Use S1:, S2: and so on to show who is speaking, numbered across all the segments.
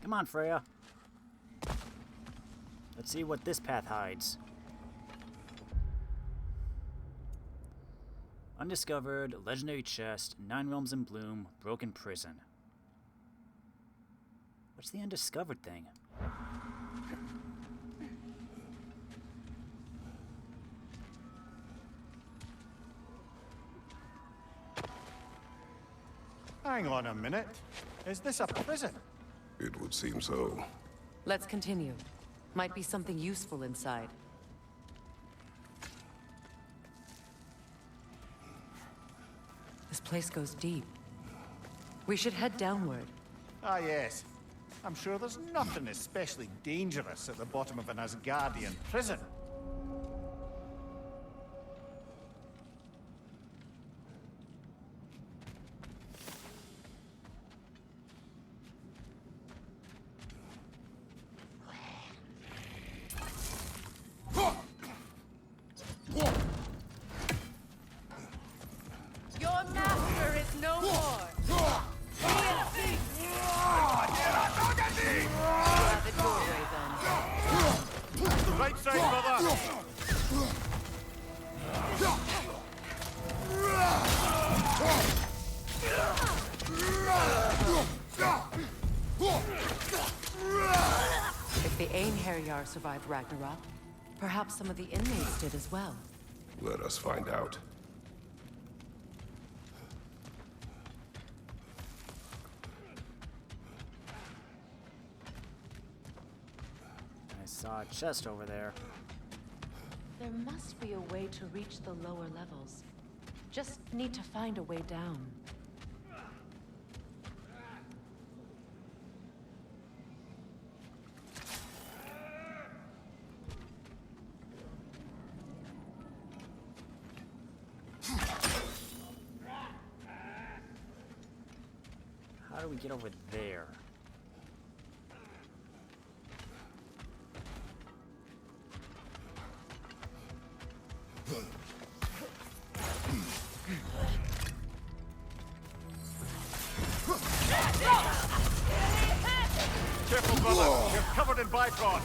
S1: Come on, Freya. Let's see what this path hides. Undiscovered, legendary chest, 9 realms in bloom, broken prison. What's the undiscovered thing?
S2: Hang on a minute. Is this a prison?
S3: It would seem so.
S4: Let's continue. Might be something useful inside. This place goes deep. We should head downward.
S2: Ah, yes. I'm sure there's nothing especially dangerous at the bottom of an Asgardian prison.
S4: Your master is no more! The doorway, then.
S2: The right side, brother!
S4: If the Einherjar survived Ragnarök, perhaps some of the inmates did as well.
S3: Let us find out.
S1: I saw a chest over there.
S4: There must be a way to reach the lower levels. Just need to find a way down.
S1: How do we get over there?
S2: Careful, brother! You're covered in Bifrost!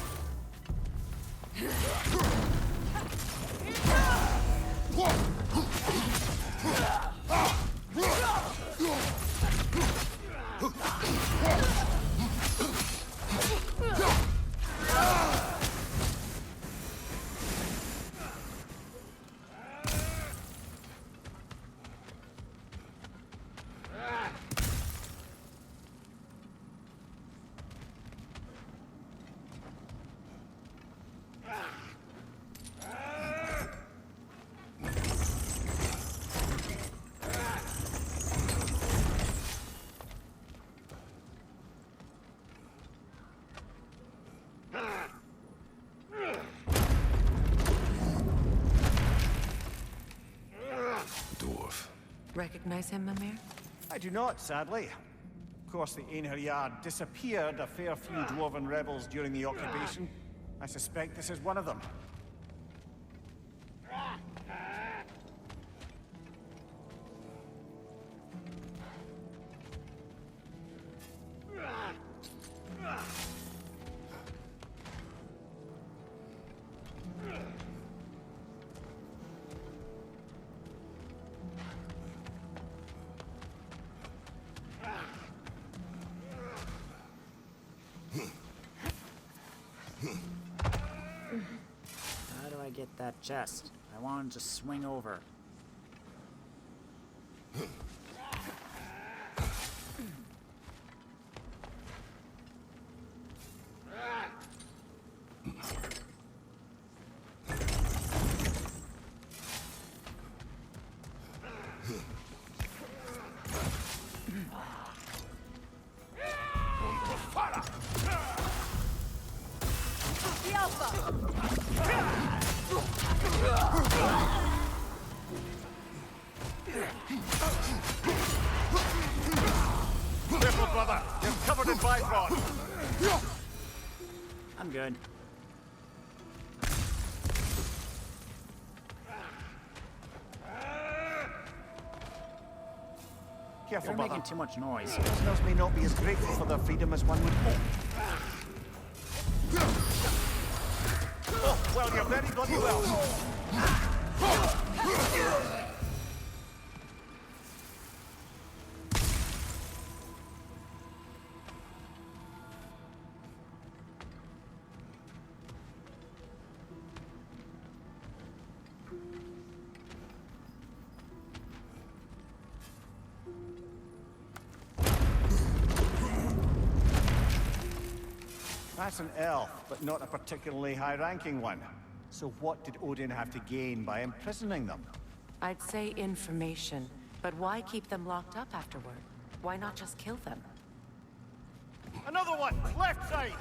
S3: Dwarf.
S4: Recognize him, Mimir?
S2: I do not, sadly. Of course, the Einherjar disappeared a fair few dwarven rebels during the occupation. I suspect this is one of them.
S1: How do I get that chest? I want to just swing over.
S2: Careful, brother! You're covered in Bifrost!
S1: I'm good.
S2: Careful,
S1: You're
S2: brother.
S1: making too much noise.
S2: Prisoners may not be as grateful for their freedom as one would hope. Oh, well, you're very bloody well. That's an elf, but not a particularly high-ranking one. So what did Odin have to gain by imprisoning them?
S4: I'd say information, but why keep them locked up afterward? Why not just kill them?
S2: Another one! Left side!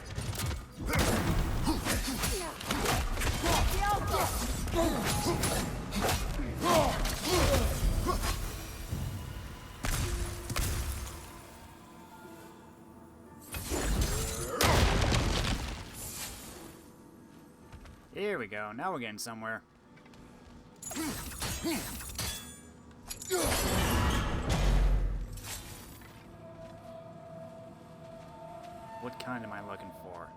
S1: Here we go. Now we're getting somewhere. What kind am I looking for?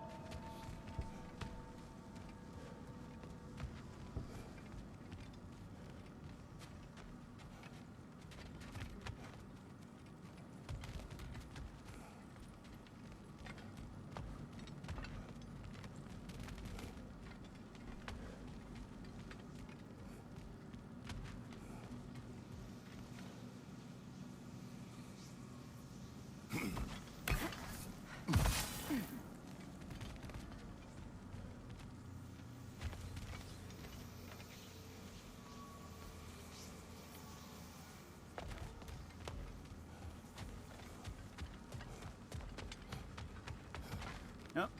S1: Nope.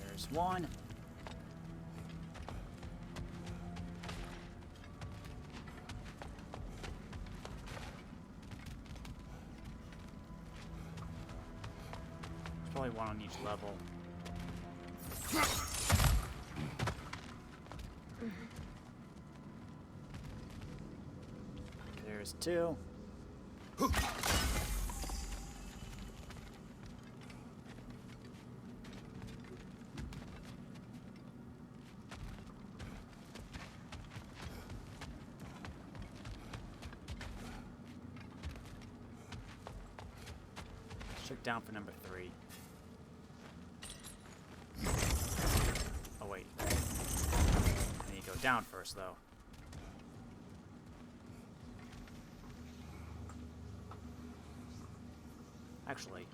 S1: There's one. There's probably one on each level. There's two. Check down for number 3. Oh wait. I need to go down first though. Actually.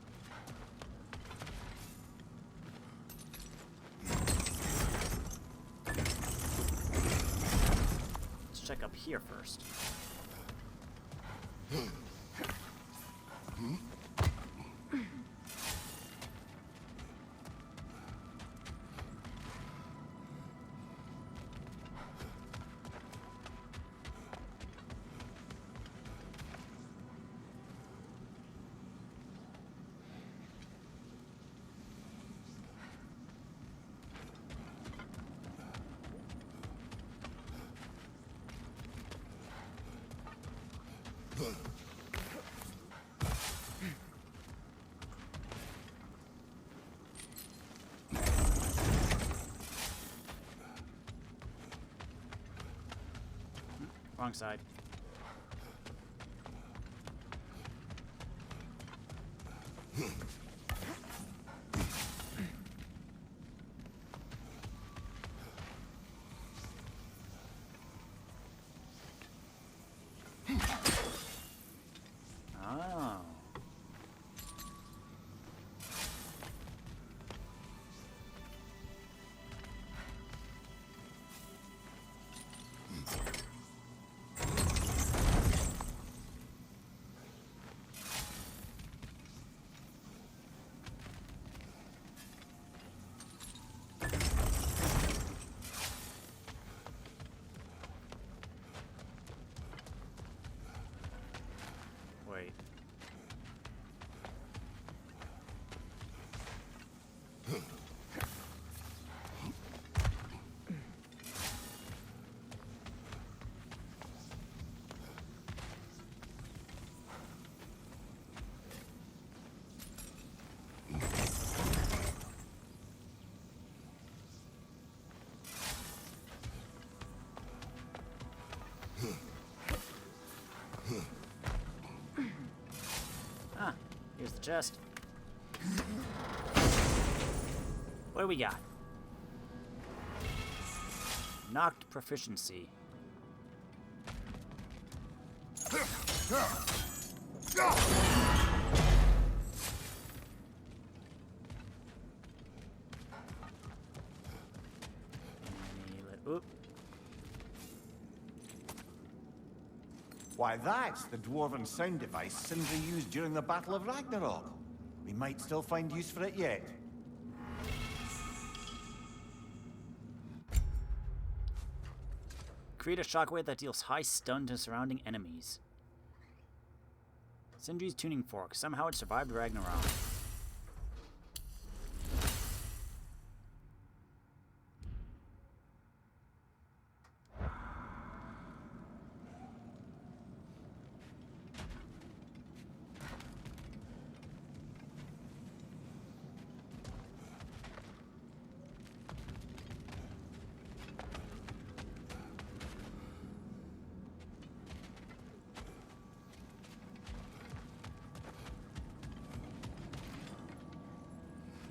S1: Let's check up here first. Wrong side. Oh. Wait. Ah, here's the chest. What do we got? Knocked proficiency. Oop.
S2: Why, that's the dwarven sound device Sindri used during the Battle of Ragnarök. We might still find use for it yet.
S1: Create a shockwave that deals high stun to surrounding enemies. Sindri's tuning fork. Somehow it survived Ragnarok.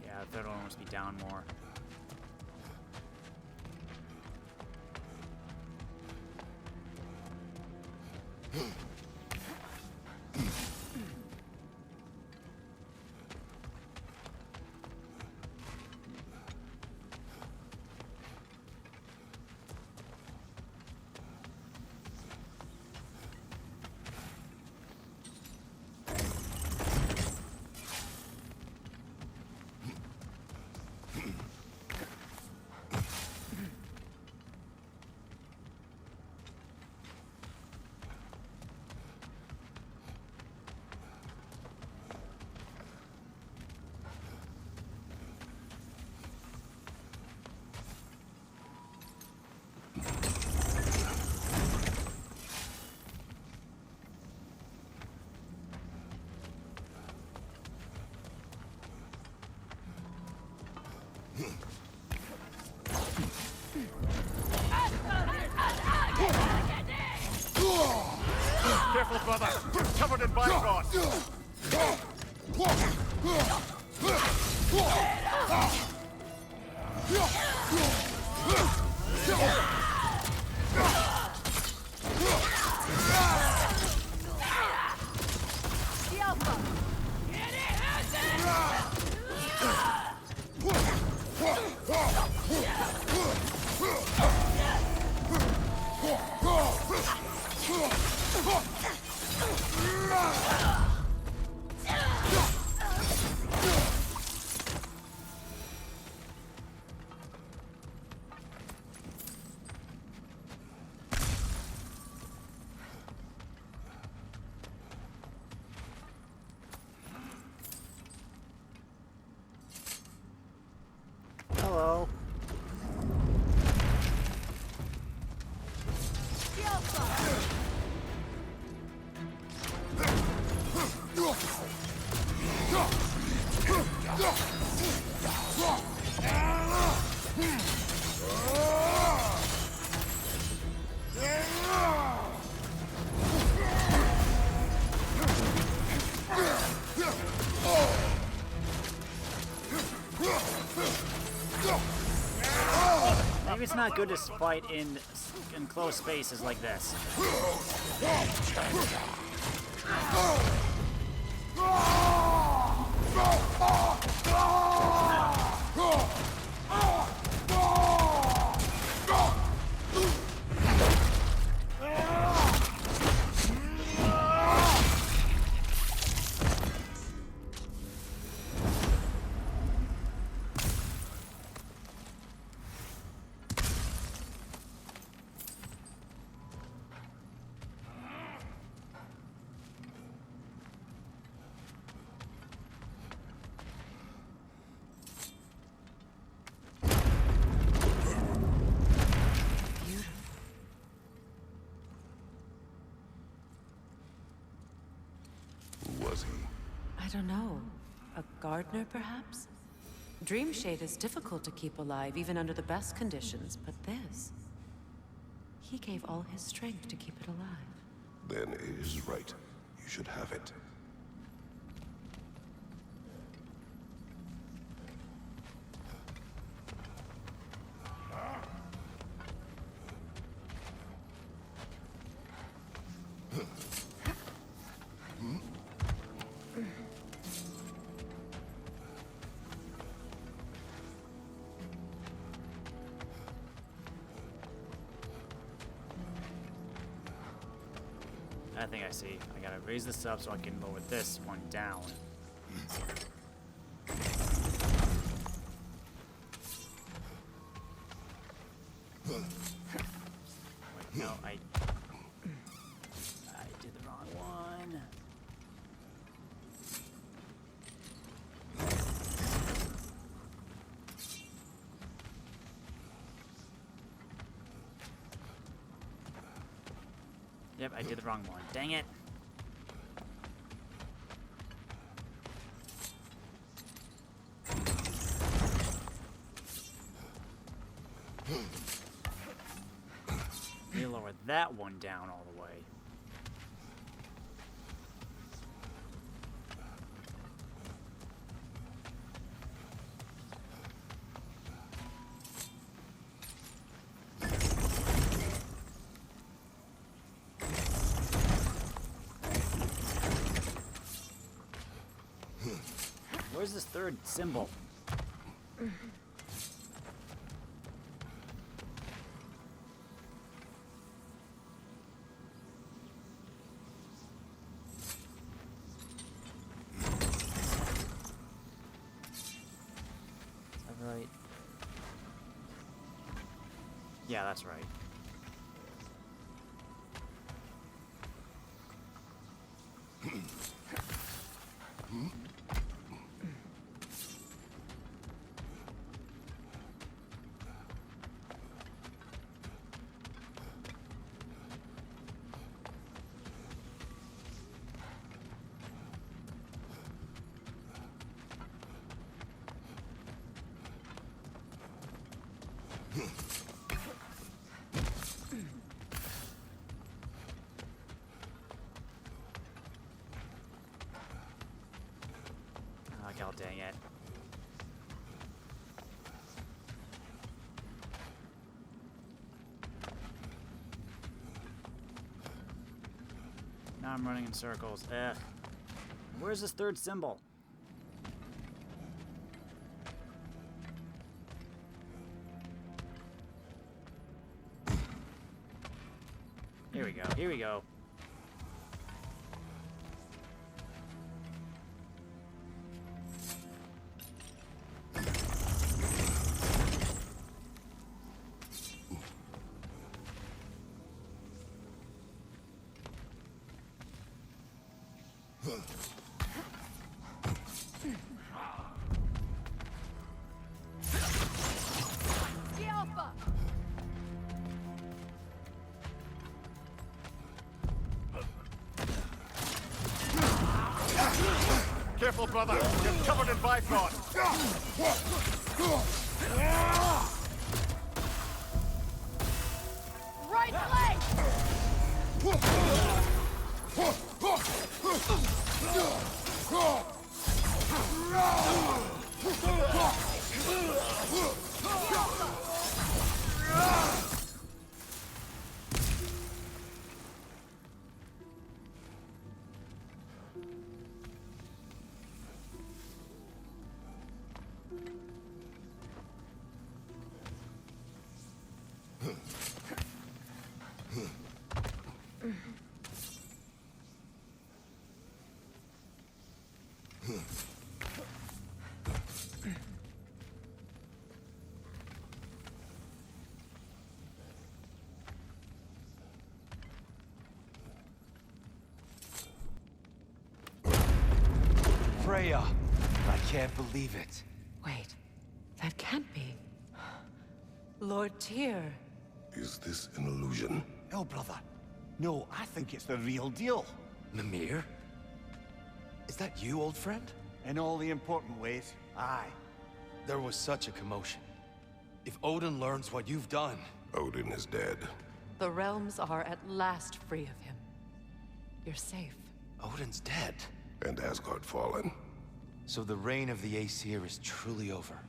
S1: Yeah, the third one must be down more.
S2: Careful, brother! You're covered in bifrost!
S1: Hello. Maybe it's not good to fight in close spaces like this.
S4: I don't know. A gardener, perhaps? Dreamshade is difficult to keep alive, even under the best conditions, but this... He gave all his strength to keep it alive.
S3: Then it is right. You should have it.
S1: I think I see. I gotta raise this up so I can lower this one down. Wait, no, I did the wrong one. Yep, I did the wrong one. Dang it. Need to lower that one down all the way. Where's this third symbol? Is that right? Yeah, that's right. Oh, god dang it. Now I'm running in circles. Ugh. Where's this third symbol? Here we go. Here we go.
S2: Careful, brother. You're covered in Bifrost.
S4: Right leg!
S5: Freya! I can't believe it.
S4: Wait, that can't be. Lord Tyr.
S3: Is this an illusion?
S2: No, brother. No, I think it's the real deal.
S5: Mimir? Is that you, old friend?
S2: In all the important ways, aye.
S5: There was such a commotion. If Odin learns what you've done...
S3: Odin is dead.
S4: The realms are at last free of him. you're safe.
S5: Odin's dead.
S3: And Asgard fallen.
S5: So the reign of the Aesir is truly over.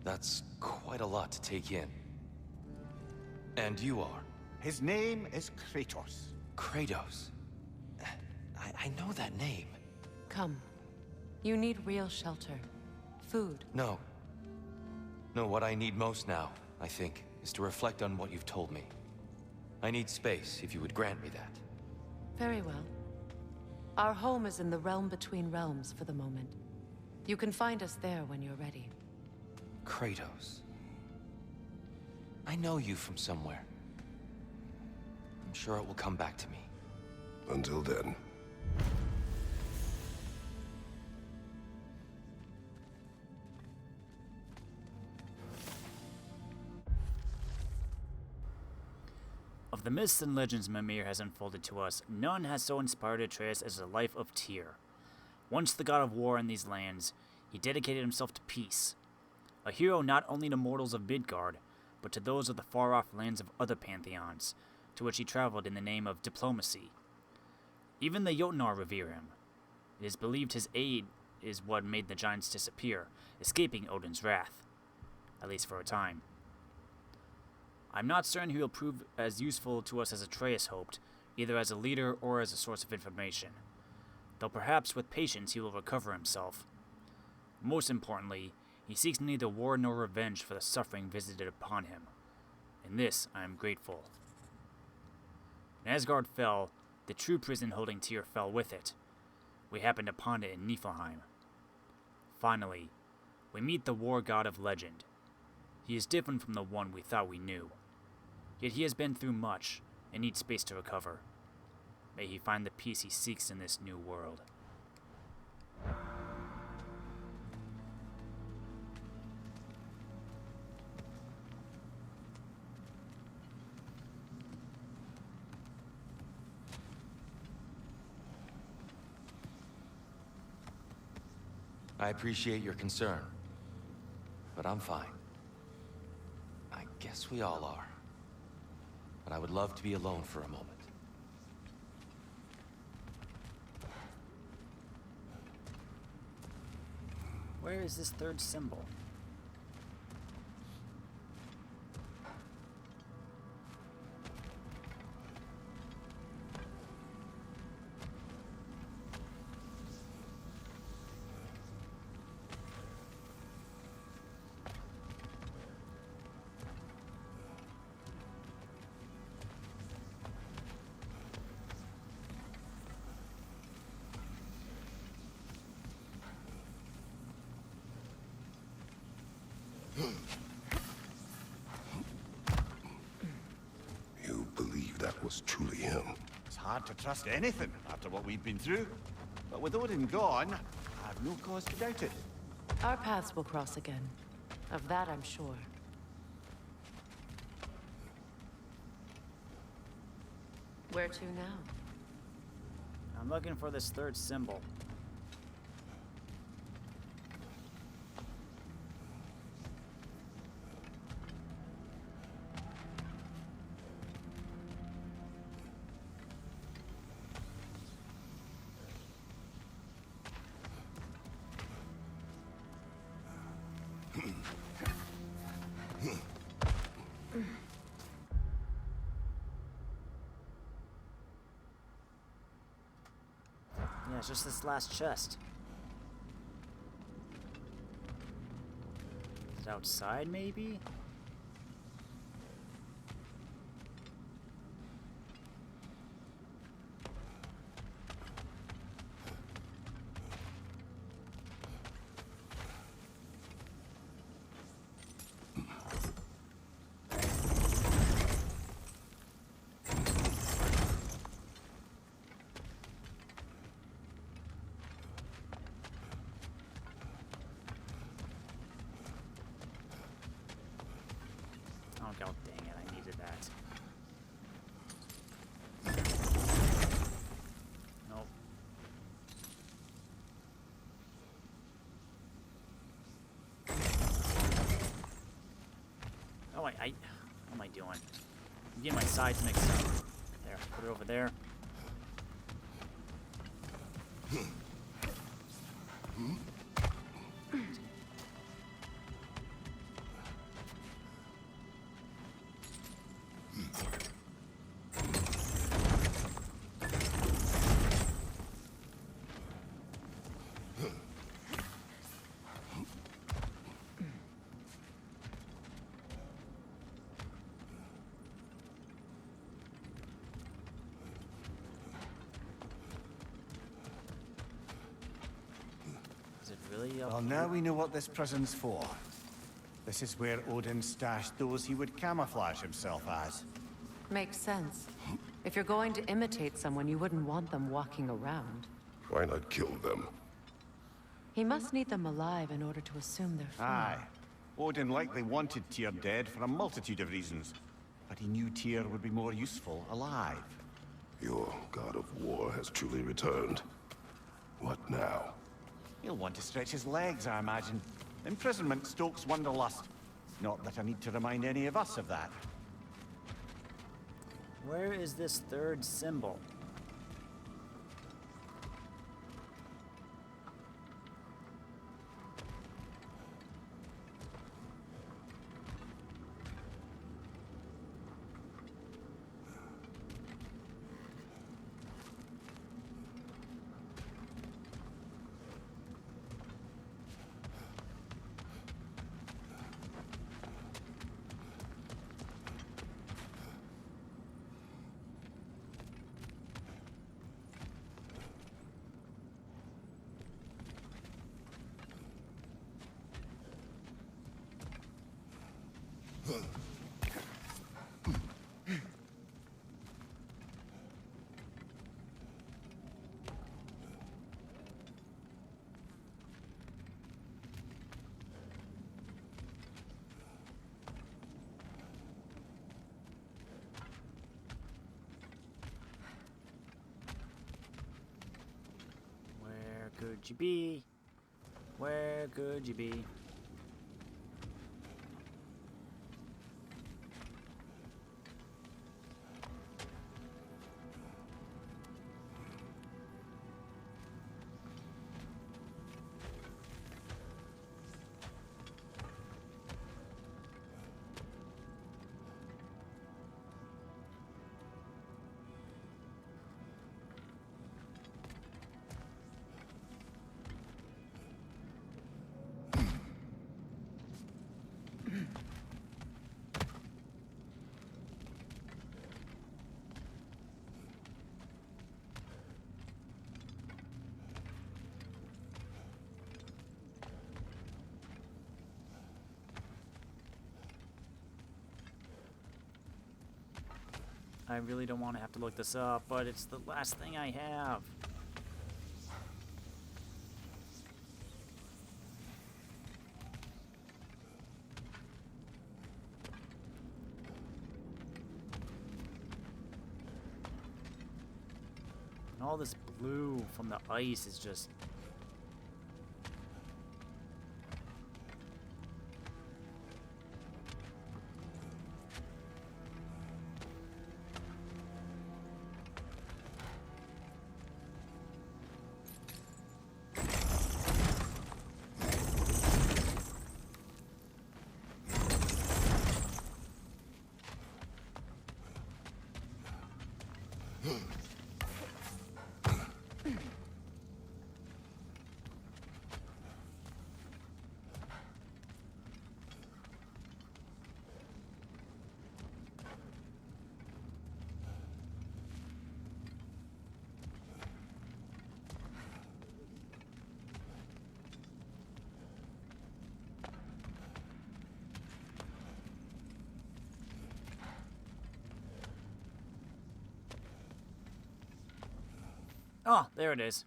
S5: That's quite a lot to take in. And you are?
S2: His name is Kratos.
S5: Kratos. I know that name.
S4: Come. You need real shelter. Food.
S5: No. No, what I need most now, I think, is to reflect on what you've told me. I need space, if you would grant me that.
S4: Very well. Our home is in the realm between realms for the moment. You can find us there when you're ready.
S5: Kratos. I know you from somewhere. I'm sure it will come back to me.
S3: Until then.
S1: Of the myths and legends Mimir has unfolded to us, none has so inspired Atreus as the life of Tyr. Once the god of war in these lands, he dedicated himself to peace. A hero not only to mortals of Midgard, but to those of the far-off lands of other pantheons, to which he traveled in the name of diplomacy. Even the Jotnar revere him. It is believed his aid is what made the giants disappear, escaping Odin's wrath. At least for a time. I'm not certain he will prove as useful to us as Atreus hoped, either as a leader or as a source of information. Though perhaps with patience he will recover himself. Most importantly, he seeks neither war nor revenge for the suffering visited upon him. In this I am grateful. When Asgard fell, the true prison holding Tyr fell with it. We happened upon it in Niflheim. Finally, we meet the war god of legend. He is different from the one we thought we knew. Yet he has been through much, and needs space to recover. May he find the peace he seeks in this new world.
S5: I appreciate your concern, but I'm fine. I guess we all are. But I would love to be alone for a moment.
S1: Where is this third symbol?
S3: You believe that was truly him?
S2: It's hard to trust anything after what we've been through. But with Odin gone, I have no cause to doubt it.
S4: Our paths will cross again. Of that I'm sure. Where to now?
S1: I'm looking for this third symbol. Yeah, it's just this last chest. Is it outside, maybe? Oh god dang it, I needed that. Nope. Oh, what am I doing? I'm getting my sides mixed up. There, put it over there. Is it really up?
S2: Well, now we know what this prison's for. This is where Odin stashed those he would camouflage himself as.
S4: Makes sense. If you're going to imitate someone, you wouldn't want them walking around.
S3: Why not kill them?
S4: He must need them alive in order to assume their form.
S2: Aye. Odin likely wanted Tyr dead for a multitude of reasons. But he knew Tyr would be more useful alive.
S3: Your god of war has truly returned. What now?
S2: He'll want to stretch his legs, I imagine. Imprisonment stokes wanderlust. Not that I need to remind any of us of that.
S1: Where is this third symbol? Where could you be? Where could you be? I really don't want to have to look this up, but it's the last thing I have. And all this blue from the ice is just... Oh, there it is.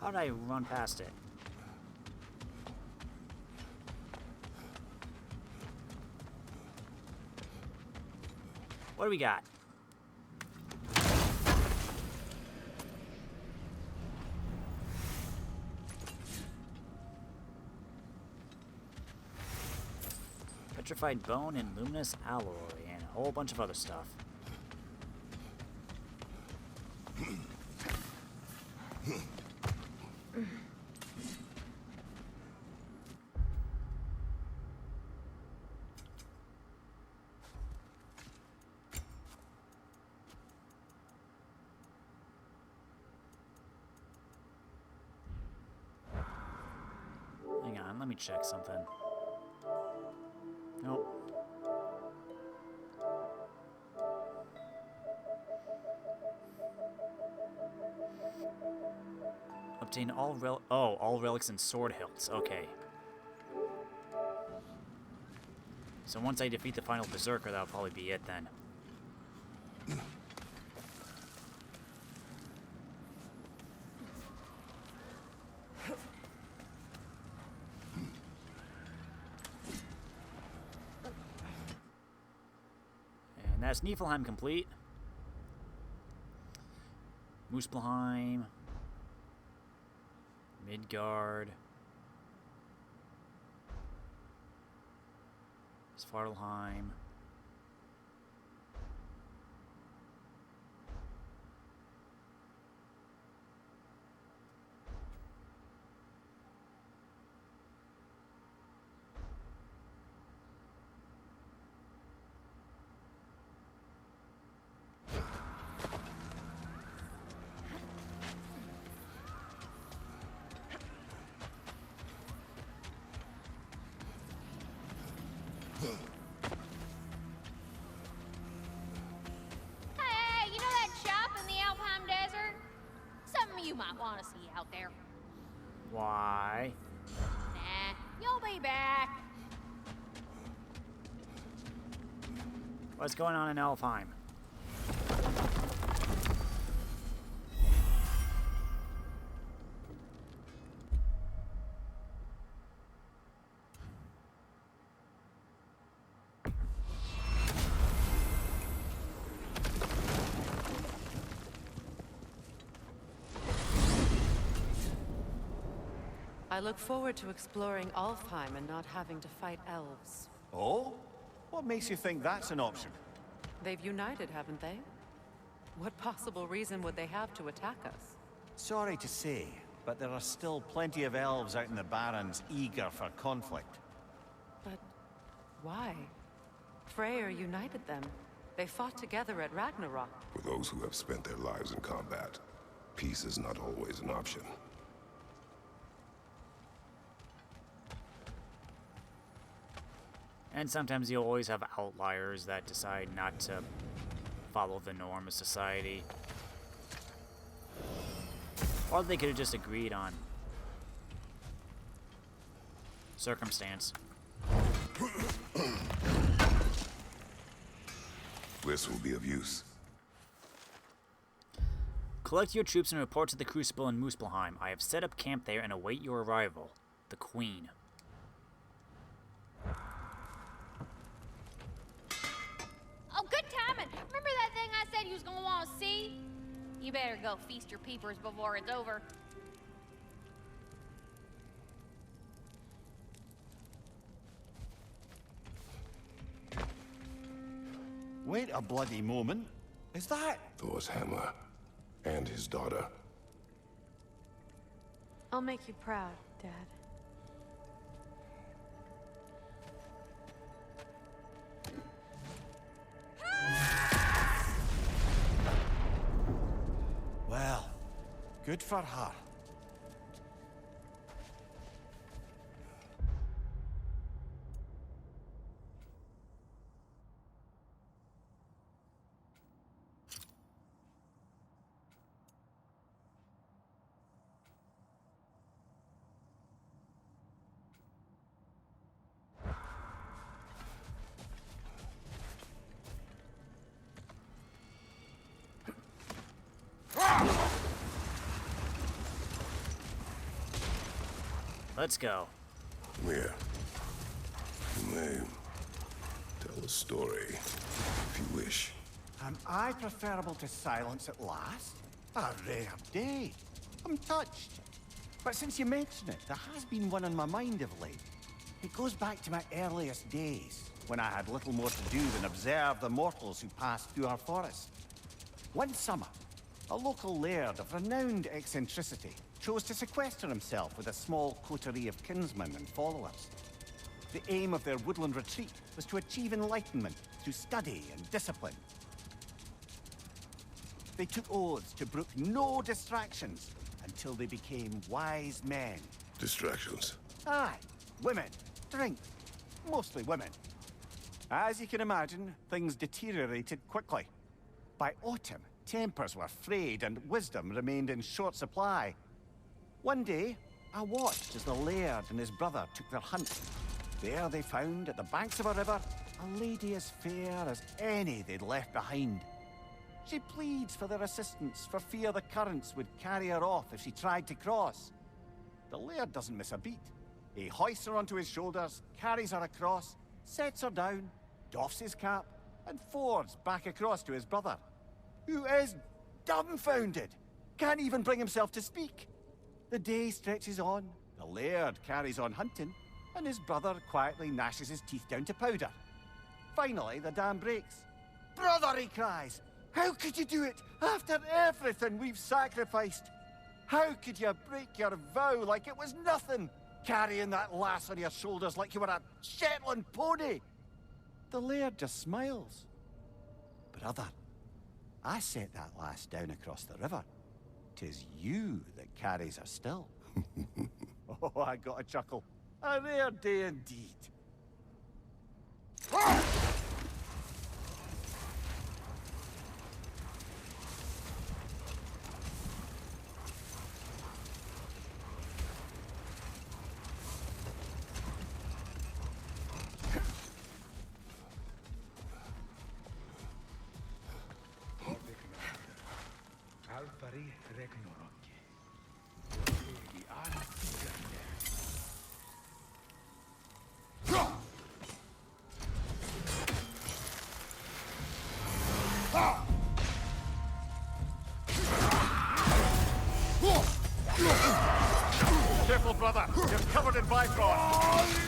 S1: How did I run past it? What do we got? Petrified bone and luminous alloy and a whole bunch of other stuff. Hang on, let me check something. Nope. Obtain all all relics and sword hilts. Okay. So once I defeat the final berserker, that'll probably be it then. And that's Niflheim complete. Muspelheim. Midgard. Svartalheim.
S6: Hey, you know that shop in the Alpine Desert? Something you might want to see out there.
S1: Why?
S6: Nah, you'll be back.
S1: What's going on in Alfheim?
S4: I look forward to exploring Alfheim and not having to fight elves.
S2: Oh? What makes you think that's an option?
S4: They've united, haven't they? What possible reason would they have to attack us?
S2: Sorry to say, but there are still plenty of elves out in the Barrens eager for conflict.
S4: But why? Freya united them. They fought together at Ragnarök.
S3: For those who have spent their lives in combat, peace is not always an option.
S1: And sometimes you'll always have outliers that decide not to follow the norm of society. Or they could have just agreed on circumstance.
S3: This will be of use.
S1: Collect your troops and report to the Crucible in Muspelheim. I have set up camp there and await your arrival. The Queen.
S6: Oh, good timing. Remember that thing I said you was gonna want to see? You better go feast your peepers before it's over.
S2: Wait a bloody moment. Is that?
S3: Thor's hammer and his daughter.
S7: I'll make you proud, Dad.
S2: Well, good for her.
S1: Let's go.
S3: Where? You may tell a story, if you wish.
S2: Am I preferable to silence at last? A rare day. I'm touched. But since you mention it, there has been one on my mind of late. It goes back to my earliest days, when I had little more to do than observe the mortals who passed through our forest. One summer, a local laird of renowned eccentricity chose to sequester himself with a small coterie of kinsmen and followers. The aim of their woodland retreat was to achieve enlightenment through study and discipline. They took oaths to brook no distractions until they became wise men.
S3: Distractions.
S2: Aye, women, drink, mostly women. As you can imagine, things deteriorated quickly. By autumn, tempers were frayed and wisdom remained in short supply. One day, I watched as the laird and his brother took their hunt. There they found, at the banks of a river, a lady as fair as any they'd left behind. She pleads for their assistance for fear the currents would carry her off if she tried to cross. The laird doesn't miss a beat. He hoists her onto his shoulders, carries her across, sets her down, doffs his cap, and fords back across to his brother, who is dumbfounded, can't even bring himself to speak. The day stretches on, the laird carries on hunting, and his brother quietly gnashes his teeth down to powder. Finally, the dam breaks. "Brother," he cries, "how could you do it after everything we've sacrificed? How could you break your vow like it was nothing, carrying that lass on your shoulders like you were a Shetland pony?" The laird just smiles. "Brother, I set that lass down across the river. 'Tis you that carries her still." Oh, I got a chuckle. A rare day indeed. Careful, brother. You're covered in bifrost.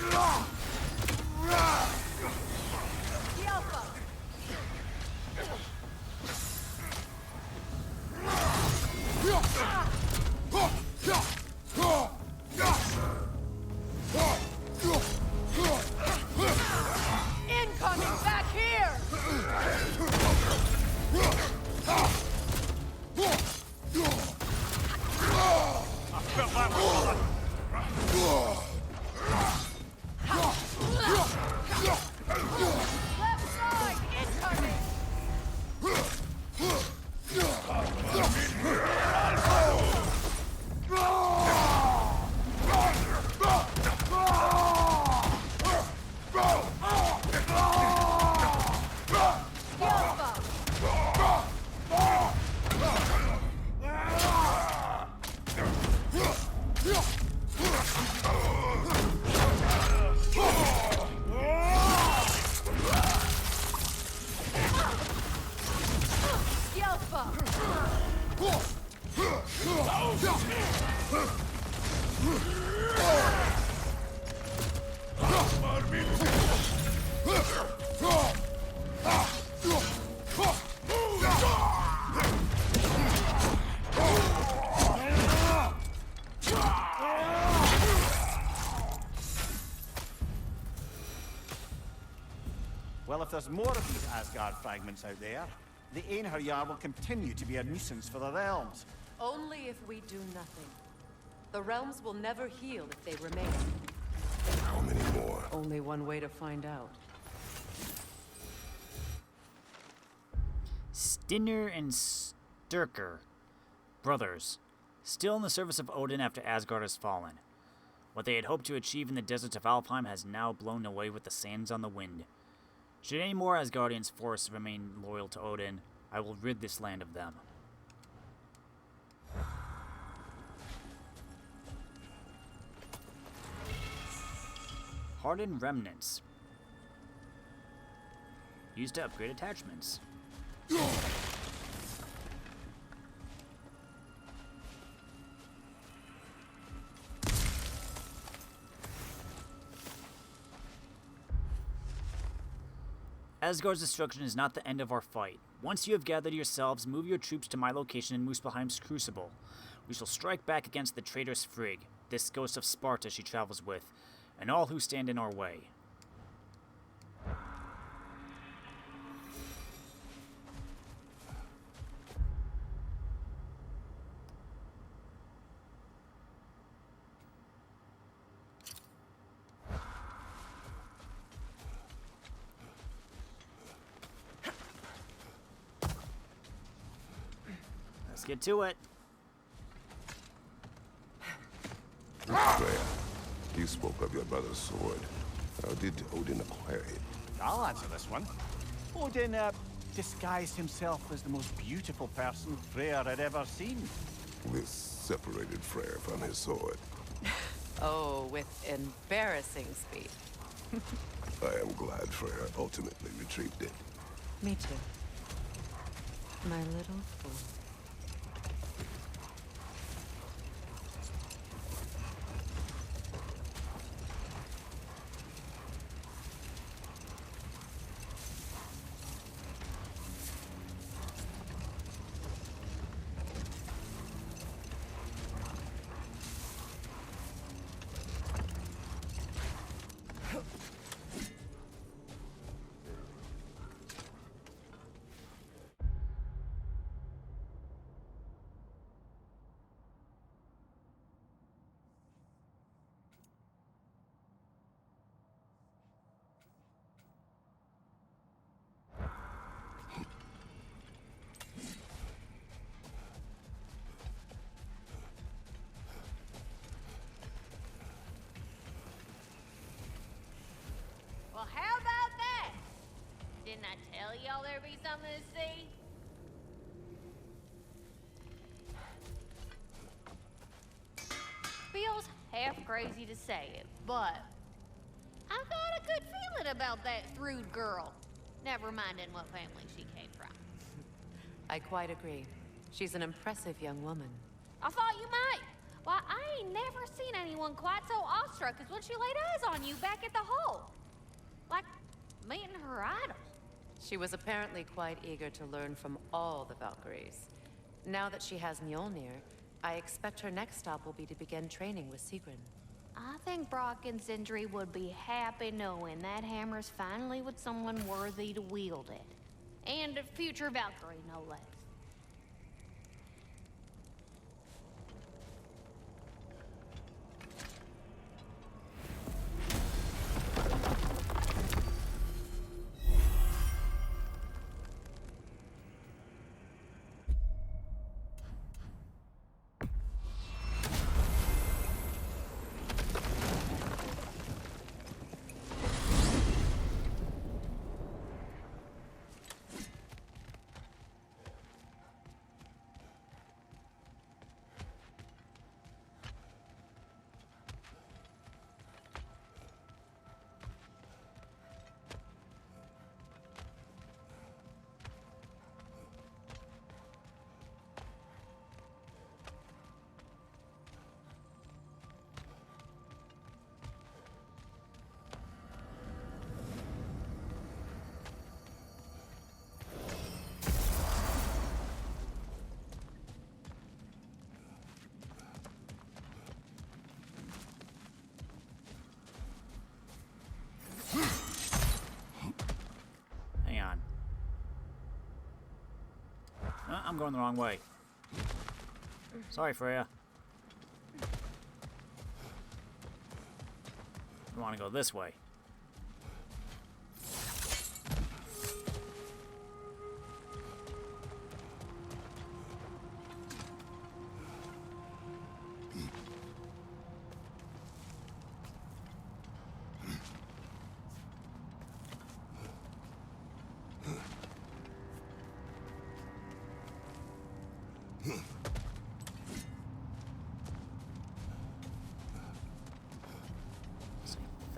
S6: Incoming back here!
S2: Felt that one, brother.
S6: Left side, incoming!
S2: Well, if there's more of these Asgard fragments out there, the Einherjar will continue to be a nuisance for the realms.
S4: Only if we do nothing. The realms will never heal if they remain.
S3: How many more?
S4: Only one way to find out.
S1: Stinner and Sturker, brothers, still in the service of Odin after Asgard has fallen. What they had hoped to achieve in the deserts of Alfheim has now blown away with the sands on the wind. Should any more Asgardians force remain loyal to Odin, I will rid this land of them. Hardened remnants. Used to upgrade attachments. Asgard's destruction is not the end of our fight. Once you have gathered yourselves, move your troops to my location in Muspelheim's Crucible. We shall strike back against the traitorous Frigg, this ghost of Sparta she travels with, and all who stand in our way. Let's get to it.
S3: Freya, you spoke of your brother's sword. How did Odin acquire it?
S2: I'll answer this one. Odin disguised himself as the most beautiful person Freya had ever seen.
S3: This separated Freya from his sword.
S4: Oh, with embarrassing speed.
S3: I am glad Freya ultimately retrieved it.
S4: Me too. My little fool.
S6: Well, how about that? Didn't I tell y'all there'd be something to see? Feels half crazy to say it, but I've got a good feeling about that Thrud girl. Never minding what family she came from.
S4: I quite agree. She's an impressive young woman.
S6: I thought you might. Why, I ain't never seen anyone quite so awestruck as when she laid eyes on you back at the hole. Like meeting her idol.
S4: She was apparently quite eager to learn from all the Valkyries. Now that she has Mjolnir, I expect her next stop will be to begin training with Sigrun.
S6: I think Brock and Sindri would be happy knowing that hammer's finally with someone worthy to wield it. And a future Valkyrie, no less.
S1: Hang on. I'm going the wrong way. Sorry, Freya. I want to go this way.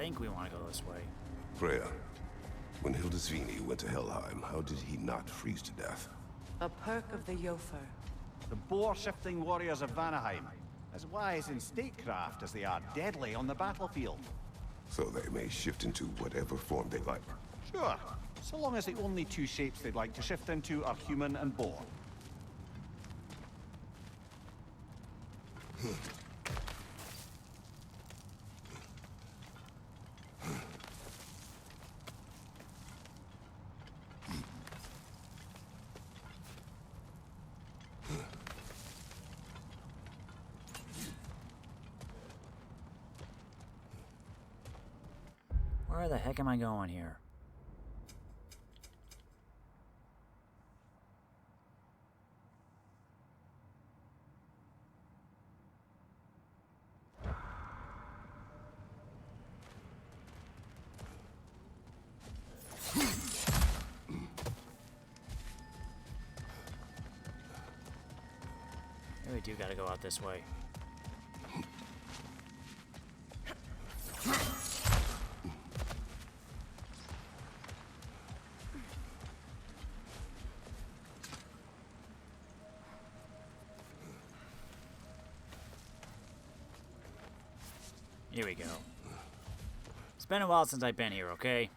S1: think we want to go this way.
S3: Freya, when Hildisvini went to Helheim, how did he not freeze to death?
S4: A perk of the Jofer.
S2: The boar-shifting warriors of Vanaheim, as wise in statecraft as they are deadly on the battlefield.
S3: So they may shift into whatever form they like.
S2: Sure, so long as the only two shapes they'd like to shift into are human and boar.
S1: Where the heck am I going here? We do gotta go out this way. Here we go. It's been a while since I've been here, okay?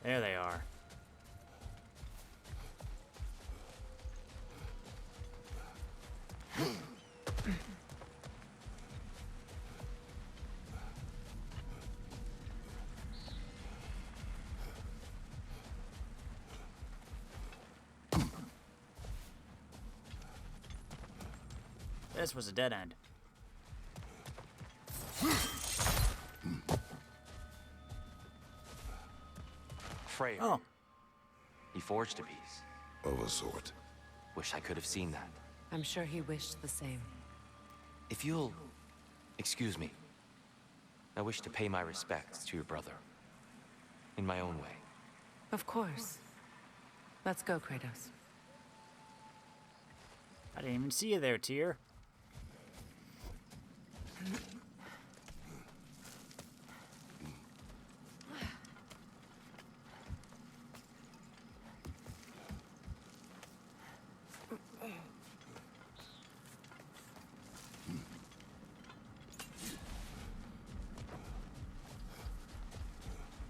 S1: There they are. This was a dead end.
S5: Freya.
S1: Oh,
S5: He forged a piece.
S3: Of a sort.
S5: Wish I could have seen that.
S4: I'm sure he wished the same.
S5: If you'll excuse me, I wish to pay my respects to your brother. In my own way.
S4: Of course. Let's go, Kratos.
S1: I didn't even see you there, Tyr.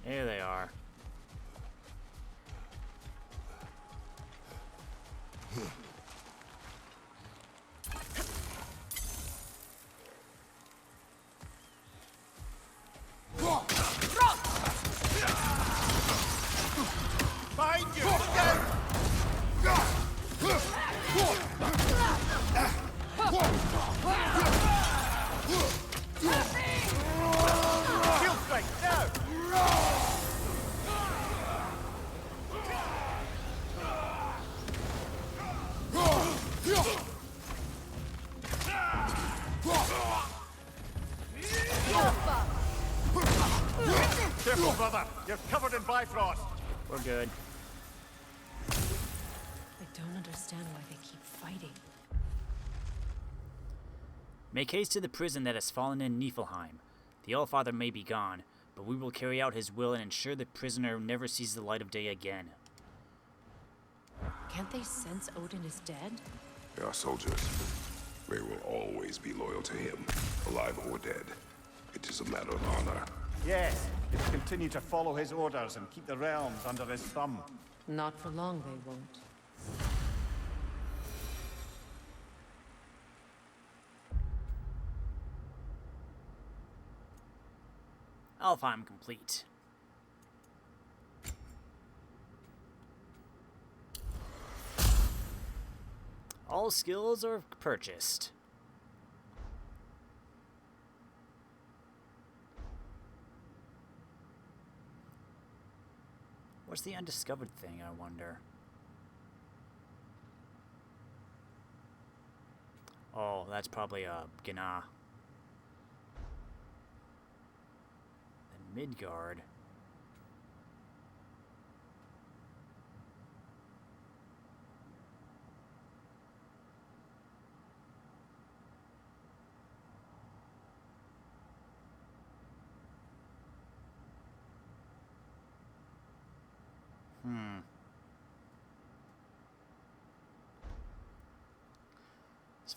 S1: Here they are.
S2: Behind you! Look out! Shield strike, now! Careful, brother. You're covered in Bifrost.
S1: We're good.
S4: I don't understand why they keep fighting.
S1: Make haste to the prison that has fallen in Niflheim. The Allfather may be gone, but we will carry out his will and ensure the prisoner never sees the light of day again.
S4: Can't they sense Odin is dead?
S3: They are soldiers. They will always be loyal to him, alive or dead. It is a matter of honor.
S2: Yes, they will continue to follow his orders and keep the realms under his thumb.
S4: Not for long, they won't.
S1: Alfheim complete. All skills are purchased. What's the undiscovered thing, I wonder? Oh, that's probably a Gna. Then Midgard.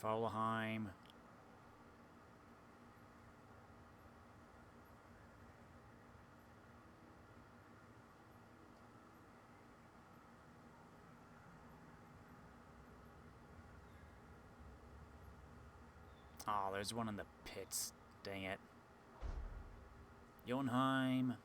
S1: Niflheim. Oh, there's one in the pits. Dang it. Niflheim.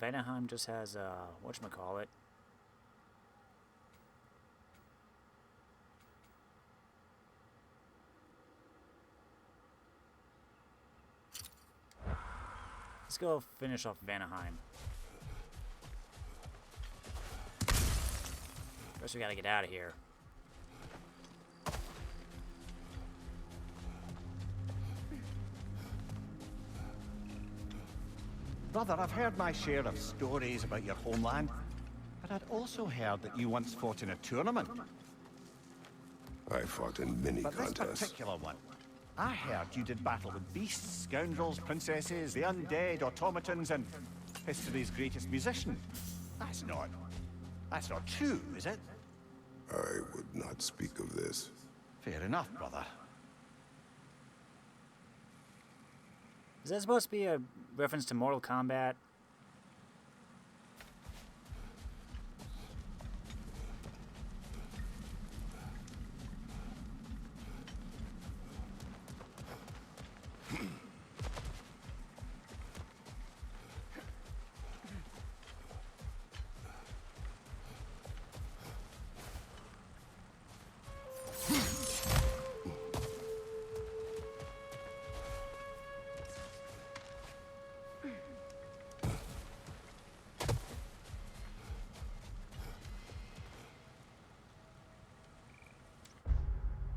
S1: Niflheim just has, whatchamacallit. Let's go finish off Niflheim. First we gotta get out of here.
S2: Brother, I've heard my share of stories about your homeland, but I'd also heard that you once fought in a tournament.
S3: I fought in many
S2: But this
S3: contests.
S2: particular one, I heard you did battle with beasts, scoundrels, princesses, the undead, automatons, and history's greatest musician. That's not true, is it?
S3: I would not speak of this.
S2: Fair enough, brother.
S1: Is that supposed to be a reference to Mortal Kombat?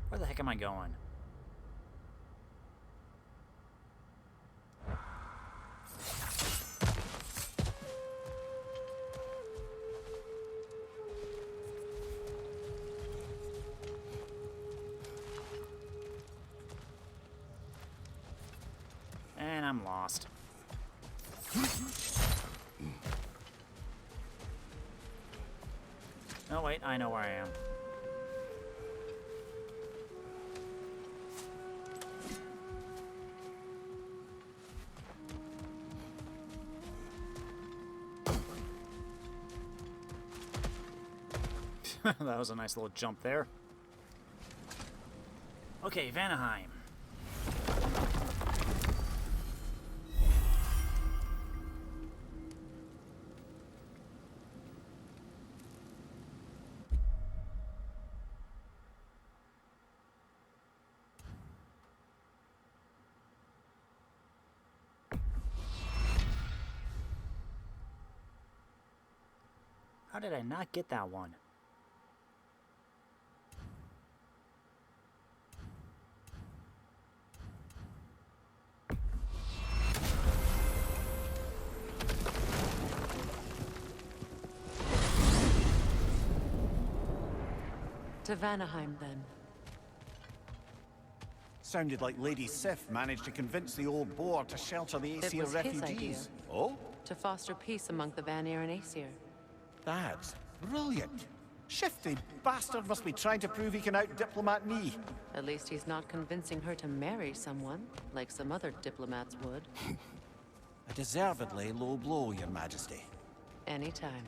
S1: Where the heck am I going? And I'm lost. Oh wait, I know where I am. That was a nice little jump there. Okay, Niflheim. How did I not get that one?
S4: To Vanaheim, then.
S2: Sounded like Lady Sif managed to convince the old boar to shelter the
S4: It
S2: Aesir
S4: was his
S2: refugees.
S4: idea.
S2: Oh?
S4: To foster peace among the Vanir and Aesir.
S2: That's brilliant. Shifty bastard must be trying to prove he can out-diplomat me.
S4: At least he's not convincing her to marry someone, like some other diplomats would.
S2: A deservedly low blow, Your Majesty.
S4: Anytime.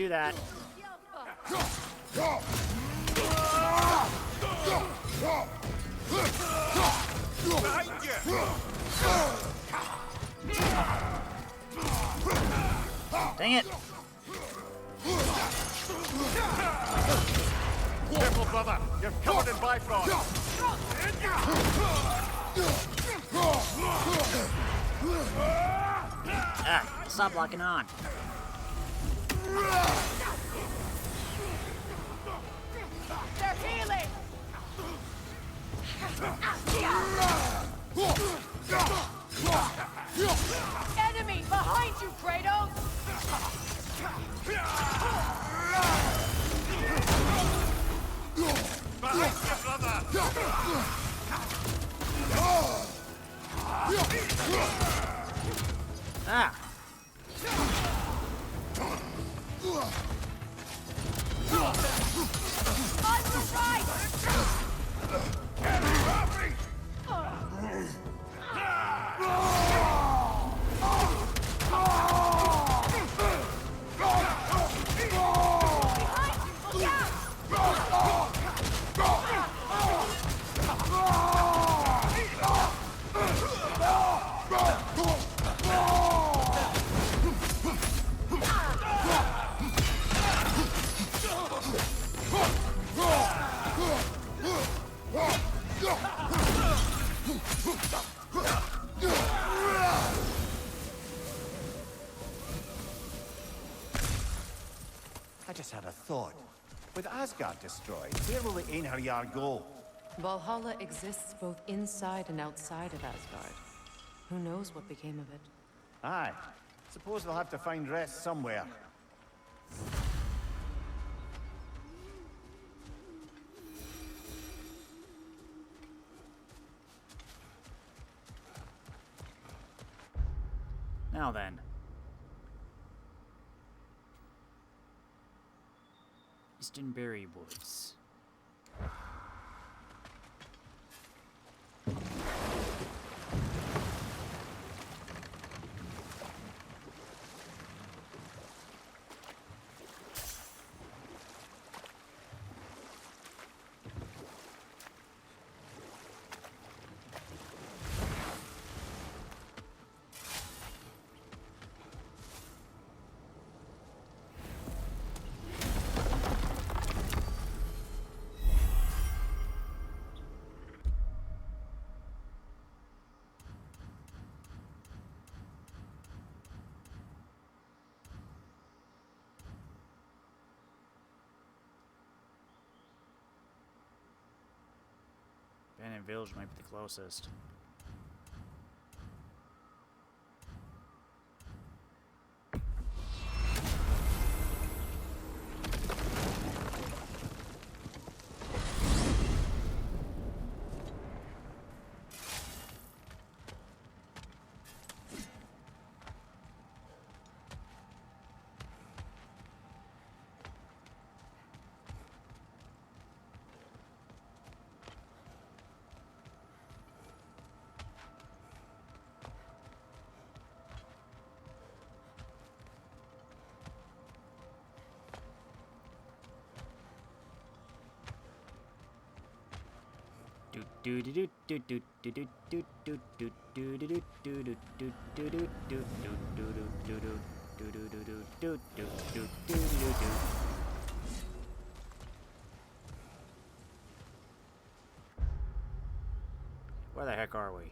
S1: do that.
S2: Behind you!
S1: Dang it!
S2: Careful, brother! You're covered in Bifrost!
S1: Ah, stop locking on.
S8: They're healing! Enemy behind you, Kratos!
S2: Behind you, brother!
S1: Ah!
S8: On the right!
S2: I just had a thought. With Asgard destroyed, where will the Einherjar go?
S4: Valhalla exists both inside and outside of Asgard. Who knows what became of it?
S2: Aye. Suppose they'll have to find rest somewhere.
S1: Now then. Eastern Berry Woods. Abandoned Village might be the closest. Where the heck are we?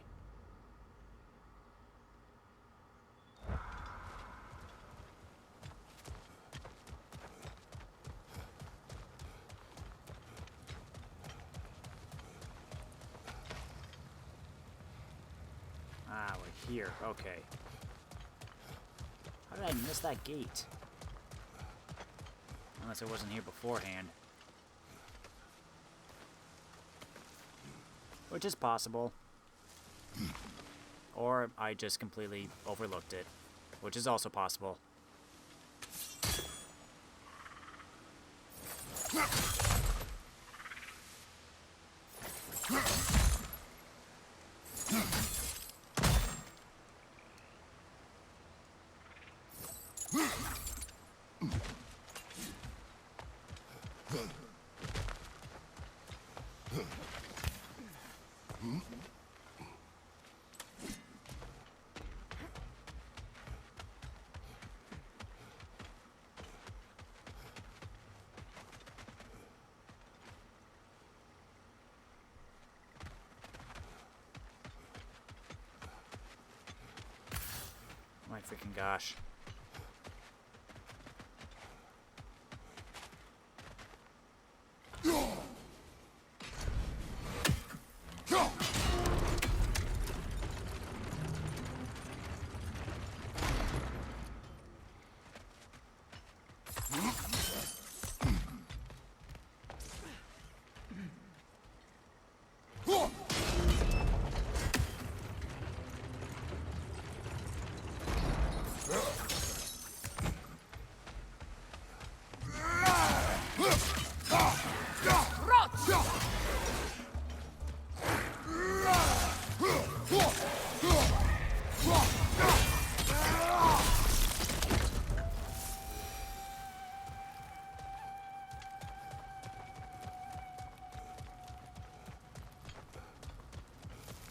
S1: Ah, we're here. Okay. How did I miss that gate? Unless I wasn't here beforehand. Which is possible. Or I just completely overlooked it. Which is also possible. My freaking gosh.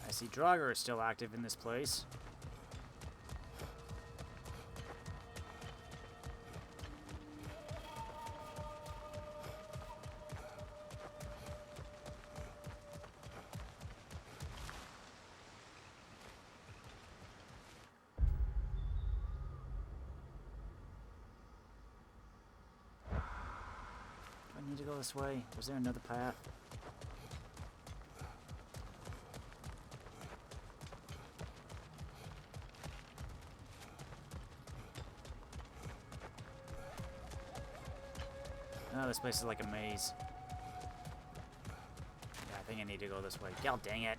S1: I see Draugr is still active in this place. Do I need to go this way? Was there another path? Oh, this place is like a maze. Yeah, I think I need to go this way. God dang it.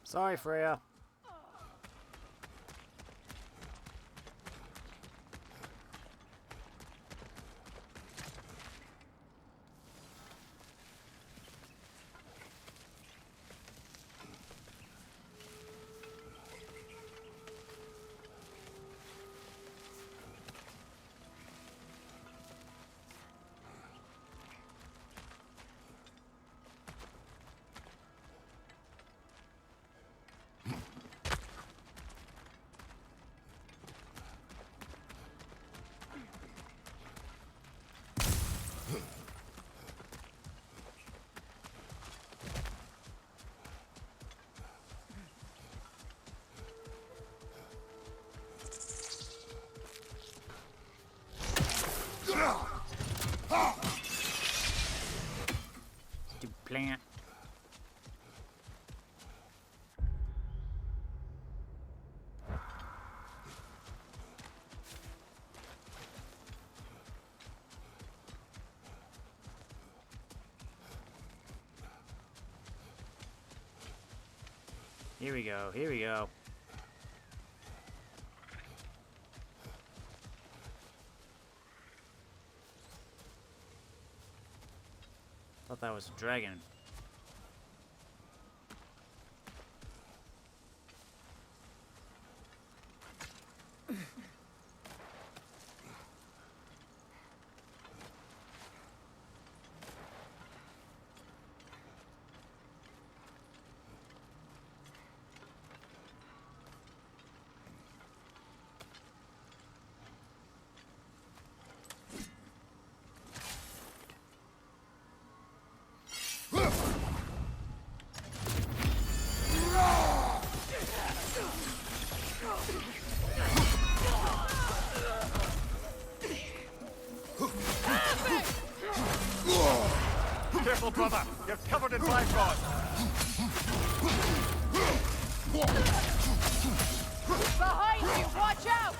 S1: Sorry, Freya. Stupid plant. Here we go, here we go. thought that was a dragon.
S2: Careful, brother! You're covered in black rot!
S8: Behind you! Watch out!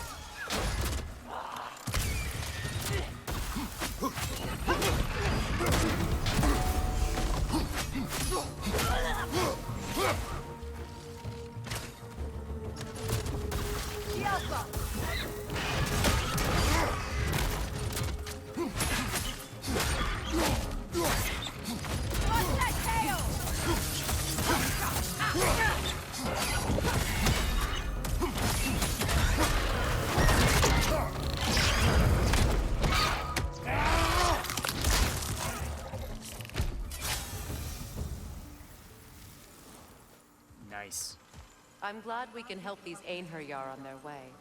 S8: Yelpa! Watch that tail!
S1: Nice.
S4: I'm glad we can help these Einherjar on their way,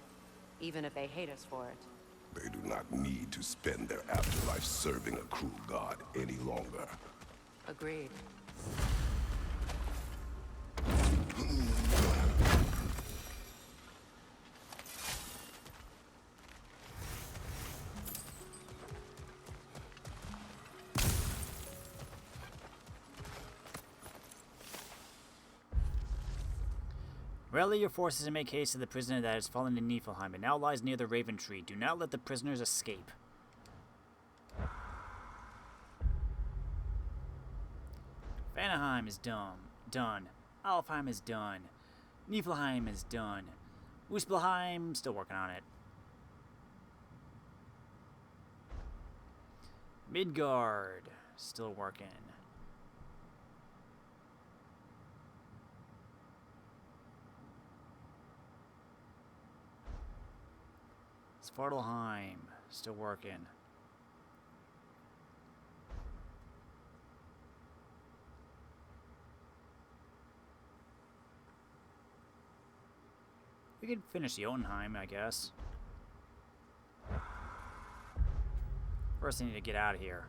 S4: even if they hate us for it.
S3: They do not need to spend their afterlife serving a cruel god any longer.
S4: Agreed.
S1: Rally your forces and make haste to the prisoner that has fallen in Niflheim and now lies near the Raven Tree. Do not let the prisoners escape. Vanaheim is done. Alfheim is done. Niflheim is done. Muspelheim, still working on it. Midgard, still working. Svartalheim, still working. We could finish Jotunheim, I guess. First, I need to get out of here.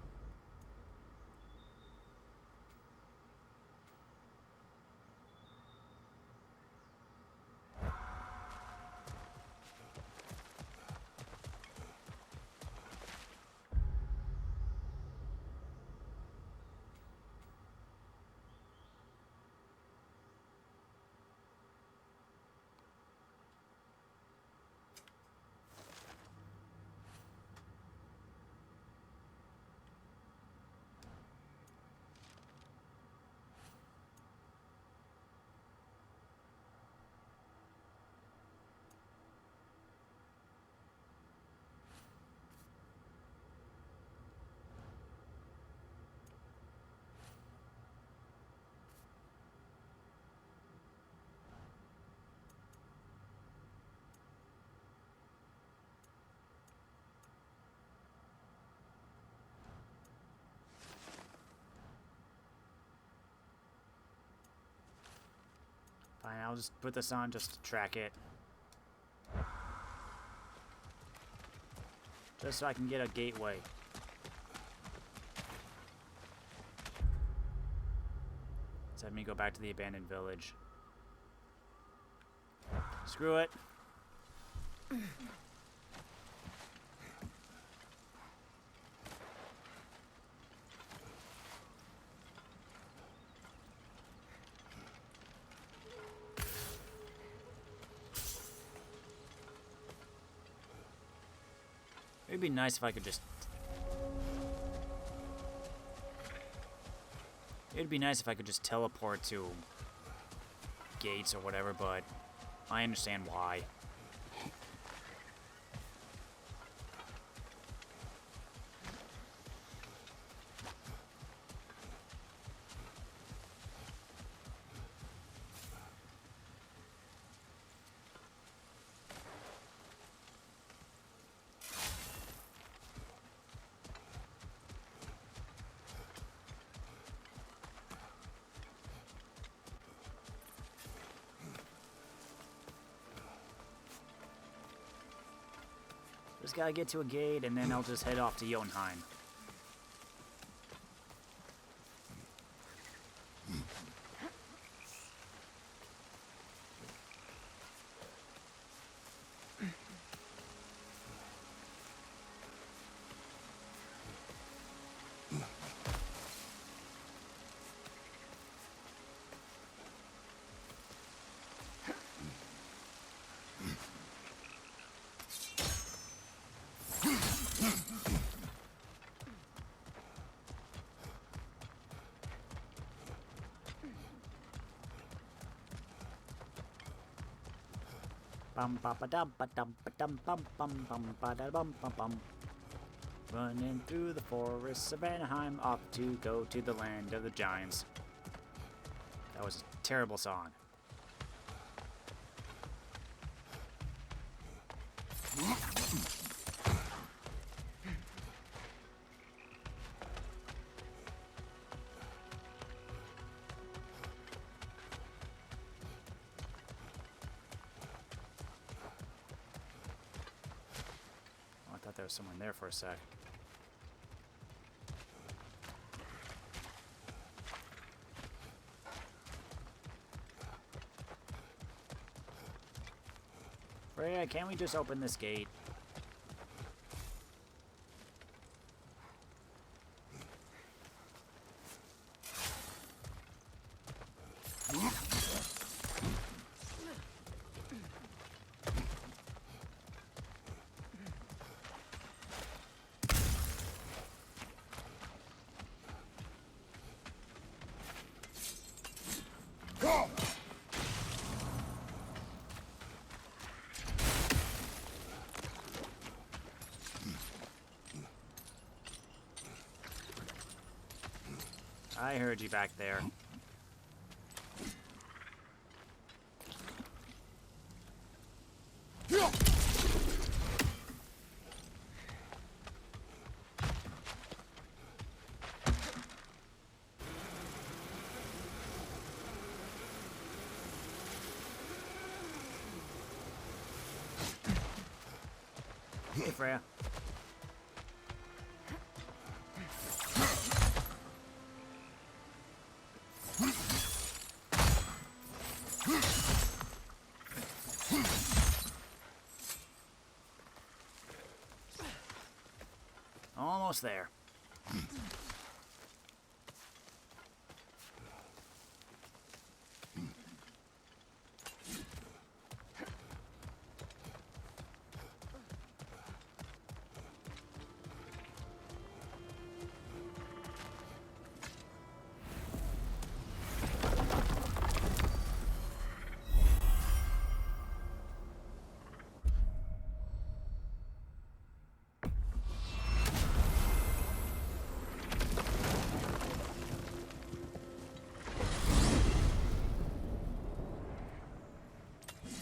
S1: Fine, I'll just put this on just to track it. Just so I can get a gateway. Let's have me go back to the abandoned village. Screw it. It'd be nice if I could just... It'd be nice if I could just teleport to gates or whatever, but I understand why. Just gotta get to a gate, and then I'll just head off to Jotunheim. Bum ba ba dum ba dum ba dum bum bum bum ba da bum bum bum. Running through the forests of Anaheim, off to go to the land of the giants. That was a terrible song. Oh, I thought there was someone there for a sec. Freya, can't we just open this gate? I heard you back there. Hey, Freya. Almost there.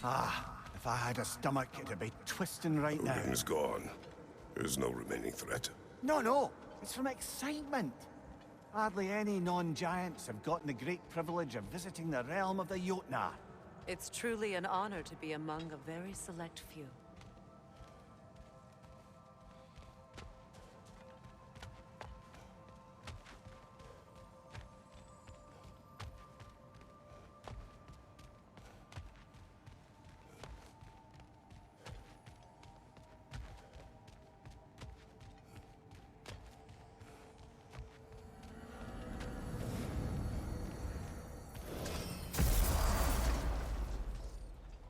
S2: Ah, if I had a stomach, it'd be twisting right now.
S3: Odin's gone. There's no remaining threat.
S2: No, it's from excitement. Hardly any non-giants have gotten the great privilege of visiting the realm of the Jotnar.
S4: It's truly an honor to be among a very select few.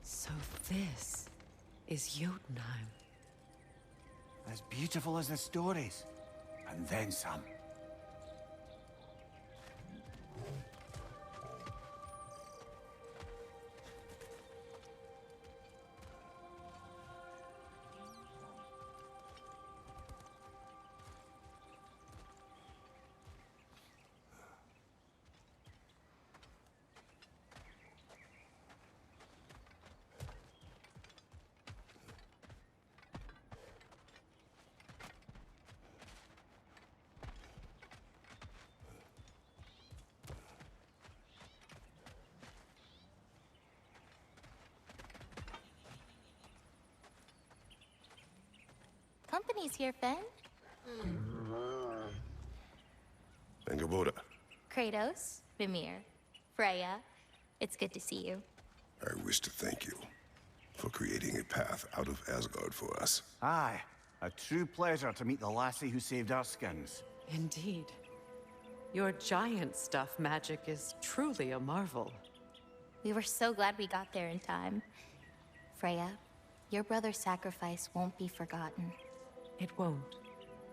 S4: So this is Jotunheim.
S2: As beautiful as the stories, and then some.
S9: company's here, Finn.
S3: Angerboda,
S9: Kratos, Mimir, Freya. It's good to see you.
S3: I wish to thank you for creating a path out of Asgard for us.
S2: Aye, a true pleasure to meet the lassie who saved our skins.
S4: Indeed. Your giant stuff magic is truly a marvel.
S9: We were so glad we got there in time. Freya, your brother's sacrifice won't be forgotten.
S4: It won't.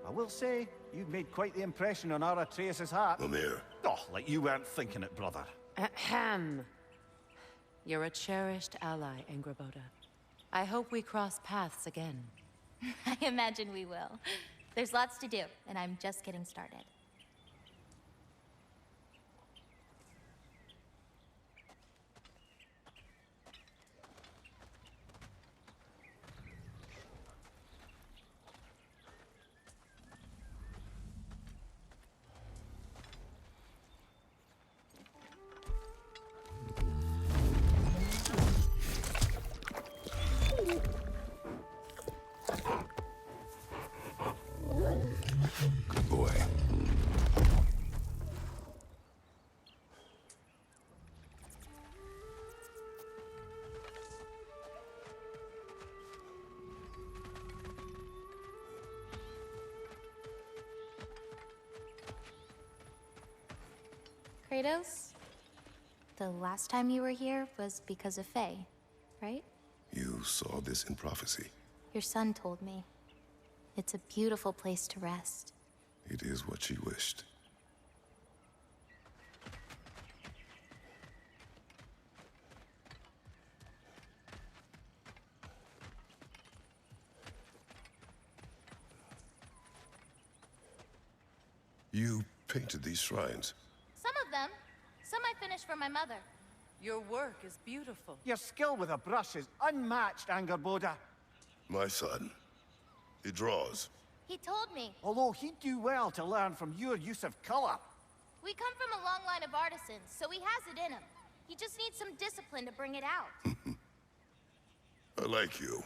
S2: I will say, you've made quite the impression on our Atreus' heart.
S3: Mimir,
S2: Oh, like you weren't thinking it, brother.
S4: Ahem. You're a cherished ally, Angerboda. I hope we cross paths again.
S9: I imagine we will. There's lots to do, and I'm just getting started.
S3: good boy.
S9: Kratos, the last time you were here was because of Faye, right?
S3: You saw this in prophecy.
S9: Your son told me. It's a beautiful place to rest.
S3: It is what she wished. You painted these shrines.
S9: Some of them. Some I finished for my mother.
S4: Your work is beautiful.
S2: Your skill with a brush is unmatched, Angerboda.
S3: My son, he draws.
S9: He told me.
S2: Although he'd do well to learn from your use of color.
S9: We come from a long line of artisans, so he has it in him. He just needs some discipline to bring it out.
S3: I like you.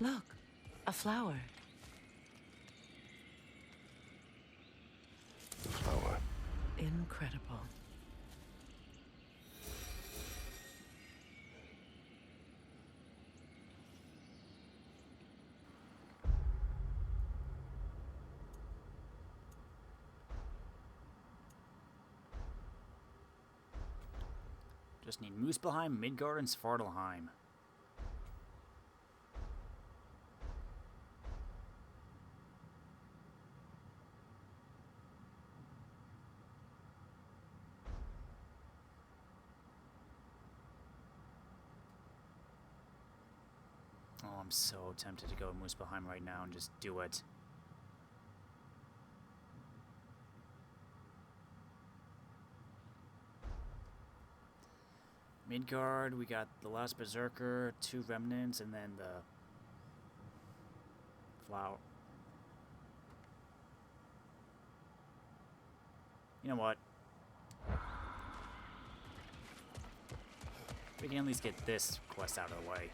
S4: Look, a flower.
S3: The flower.
S4: Incredible.
S1: Just need Muspelheim, Midgard, and Svartalheim. Oh, I'm so tempted to go to Muspelheim right now and just do it. Midgard, we got the last Berserker, 2 remnants, and then the flower. You know what? We can at least get this quest out of the way.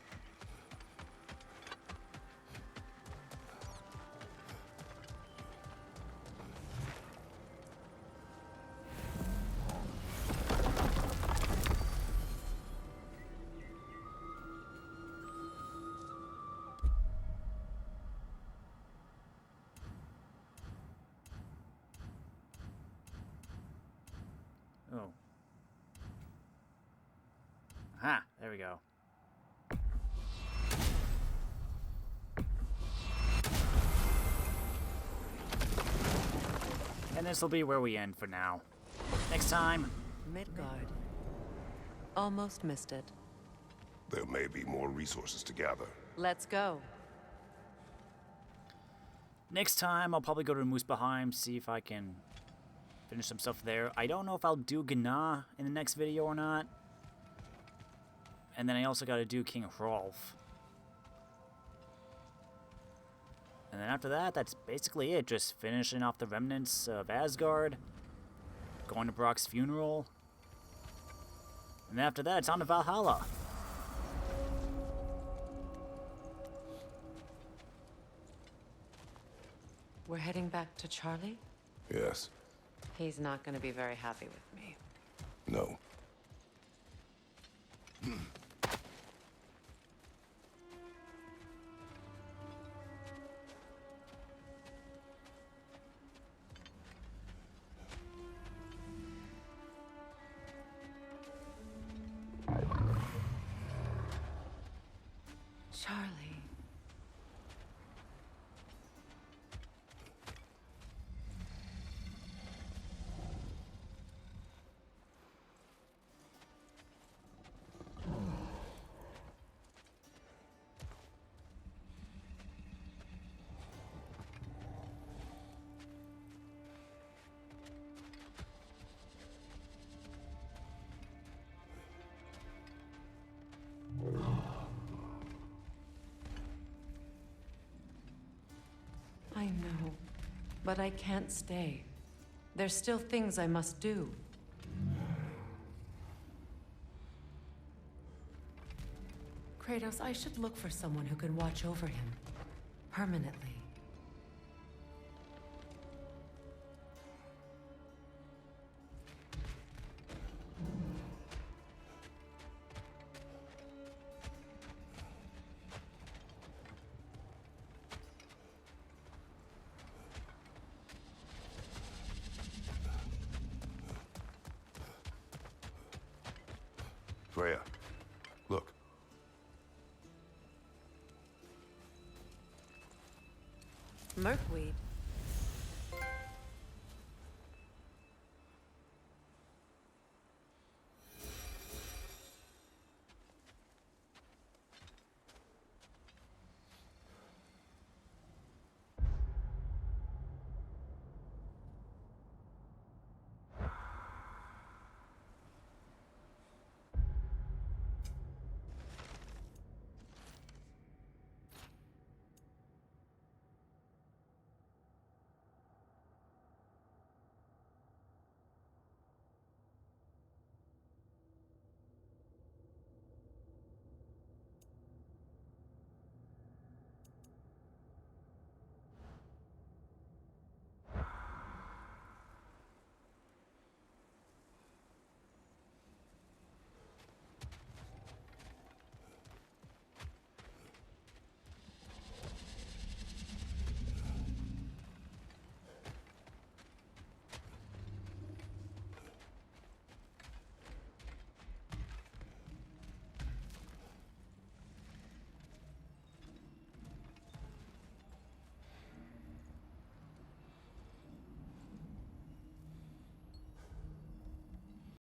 S1: Oh. Aha, there we go. And this will be where we end for now. Next time.
S4: Midgard. Almost missed it.
S3: There may be more resources to gather.
S4: Let's go.
S1: Next time, I'll probably go to Muspelheim, see if I can finish some stuff there. I don't know if I'll do Gná in the next video or not. And then I also got to do King Hrolf. And then after that, that's basically it. Just finishing off the remnants of Asgard. Going to Brock's funeral. And then after that, it's on to Valhalla.
S4: We're heading back to Charlie?
S3: Yes.
S4: He's not going to be very happy with me.
S3: No.
S4: Charlie. I know, but I can't stay. There's still things I must do. Kratos, I should look for someone who can watch over him. Permanently.
S3: Freya, look.
S4: Merkweed.